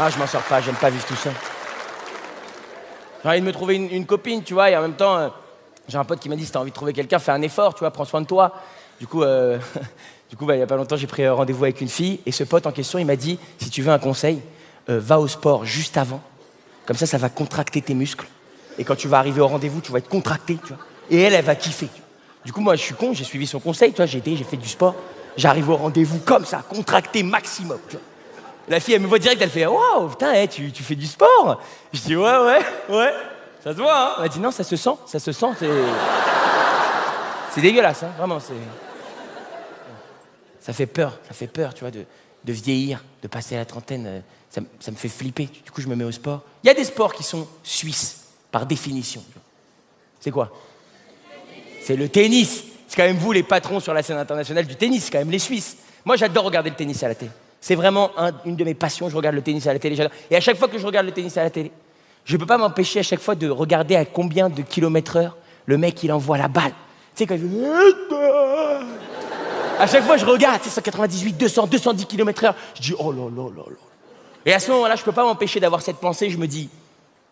Ah, je m'en sors pas, j'aime pas vivre tout seul. J'ai envie de me trouver une copine, tu vois, et en même temps, j'ai un pote qui m'a dit, si t'as envie de trouver quelqu'un, fais un effort, tu vois, prends soin de toi. Du coup, il y a pas longtemps, j'ai pris rendez-vous avec une fille, et ce pote en question, il m'a dit, si tu veux un conseil, va au sport juste avant, comme ça va contracter tes muscles, et quand tu vas arriver au rendez-vous, tu vas être contracté, tu vois, et elle va kiffer. Du coup, moi, je suis con, j'ai suivi son conseil, tu vois, j'ai fait du sport, j'arrive au rendez-vous comme ça, contracté maximum, tu vois. La fille, elle me voit direct, elle fait « Waouh, putain, tu fais du sport ?» Je dis « Ouais, ça se voit, hein ?» Elle m'a dit « Non, ça se sent, c'est dégueulasse, hein, vraiment, c'est... » Ça fait peur, tu vois, de vieillir, de passer à la trentaine, ça me fait flipper. Du coup, je me mets au sport. Il y a des sports qui sont suisses, par définition. C'est quoi? C'est le tennis. C'est quand même vous, les patrons sur la scène internationale du tennis, c'est quand même les Suisses. Moi, j'adore regarder le tennis à la télé. C'est vraiment une de mes passions, je regarde le tennis à la télé, j'adore. Et à chaque fois que je regarde le tennis à la télé, je ne peux pas m'empêcher à chaque fois de regarder à combien de kilomètres/heure le mec, il envoie la balle. Tu sais, quand il fait... À chaque fois, je regarde, tu sais, 198, 200, 210 km/h. Je dis, oh là là là là. Et à ce moment-là, je ne peux pas m'empêcher d'avoir cette pensée, je me dis,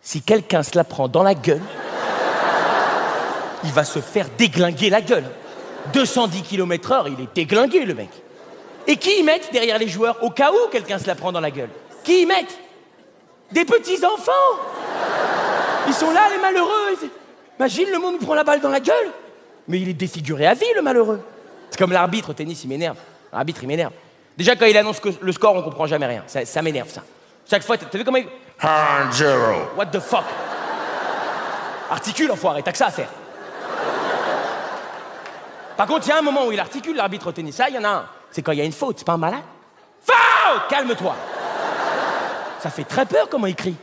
si quelqu'un se la prend dans la gueule, il va se faire déglinguer la gueule. 210 km/h, il est déglingué, le mec. Et qui y mettent derrière les joueurs au cas où quelqu'un se la prend dans la gueule? Qui y mettent? Des petits-enfants. Ils sont là, les malheureux. Imagine, le monde nous prend la balle dans la gueule. Mais il est défiguré à vie, le malheureux. C'est comme l'arbitre au tennis, il m'énerve. L'arbitre, il m'énerve. Déjà, quand il annonce le score, on comprend jamais rien. Ça m'énerve, ça. Chaque fois, t'as vu comment il... 1-0. What the fuck? Articule, enfoiré, t'as que ça à faire. Par contre, il y a un moment où il articule, l'arbitre au tennis. Ça, il y en a un. C'est quand il y a une faute, c'est pas un malade? Faute! Calme-toi. Ça fait très peur comment il crie.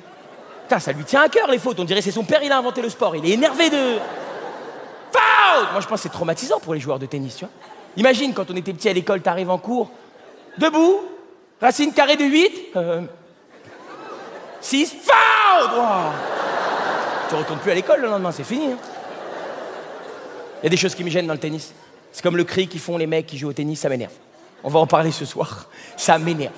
Putain, ça lui tient à cœur les fautes. On dirait que c'est son père, il a inventé le sport. Il est énervé de... Faute! Moi, je pense que c'est traumatisant pour les joueurs de tennis, tu vois. Imagine, quand on était petit à l'école, t'arrives en cours, debout, racine carrée de 8, 6, faute! Oh. Tu retournes plus à l'école le lendemain, c'est fini. Hein. Il y a des choses qui me gênent dans le tennis. C'est comme le cri qu'ils font les mecs qui jouent au tennis, ça m'énerve. On va en parler ce soir. Ça m'énerve.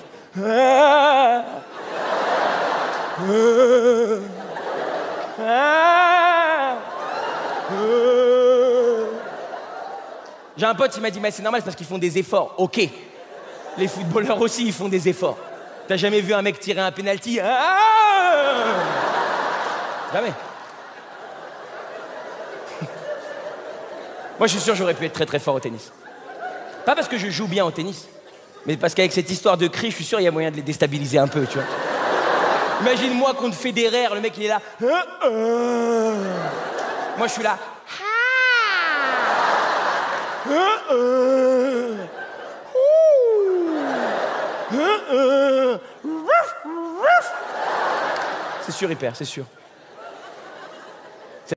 J'ai un pote, il m'a dit, mais c'est normal, c'est parce qu'ils font des efforts. Ok. Les footballeurs aussi, ils font des efforts. T'as jamais vu un mec tirer un penalty? Jamais. Moi, je suis sûr que j'aurais pu être très très fort au tennis. Pas parce que je joue bien au tennis, mais parce qu'avec cette histoire de cri, je suis sûr qu'il y a moyen de les déstabiliser un peu, tu vois. Imagine-moi contre Federer, le mec il est là. Moi je suis là. C'est sûr, il perd, c'est sûr.